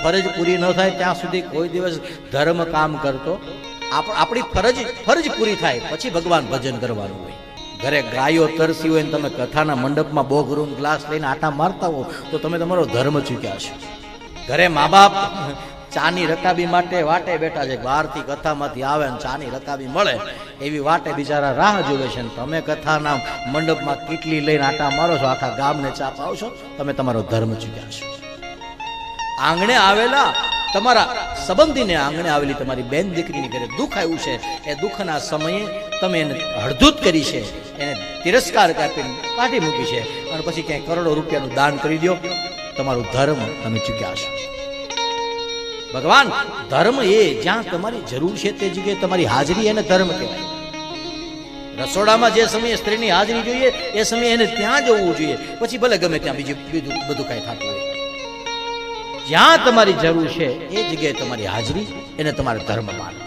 ફરજ પૂરી ન થાય ત્યાં સુધી કોઈ દિવસ ધર્મ કામ કરતો. આપણી ફરજ પૂરી થાય પછી ભગવાન ભજન કરવાનું હોય. ઘરે ગાયો તરસી હોય ને તમે કથાના મંડપમાં બોગરૂમ ગ્લાસ લઈને આટા મારતા હો તો તમે તમારો ધર્મ ચૂક્યા છો. ઘરે મા બાપ ચાની રકાબી માટે વાટે બેઠા છે, બહારથી કથામાંથી આવે ને ચાની રકાબી મળે એવી વાટે બિચારા રાહ જોવે છે. તમે કથાના મંડપમાં કીટલી લઈને આટા મારો છો, આખા ગામને ચા પાવ છો, તમે તમારો ધર્મ ચૂક્યા છો. આંગણે આવેલા તમારા સંબંધીને, આંગણે આવેલી તમારી બેન દીકરીની ઘરે દુઃખ આવ્યું છે, એ દુઃખના સમયે તમે એને હળધૂત કરી છે, એને તિરસ્કાર આપીને કાઢી મૂકી છે, અને પછી ક્યાંય કરોડો રૂપિયાનું દાન કરી દો, તમારું ધર્મ તમે ચૂક્યા છો. ભગવાન ધર્મ એ જ્યાં તમારી જરૂર છે તે જગ્યાએ તમારી હાજરી એને ધર્મ કહેવાય. રસોડામાં જે સમયે સ્ત્રીની હાજરી જોઈએ એ સમયે એને ત્યાં જવું જોઈએ, પછી ભલે ગમે ત્યાં બીજું બધું કાંઈ થતું હોય. જ્યાં તમારી જરૂર છે એ જગ્યાએ તમારી હાજરી એને તમારે ધર્મ માનો.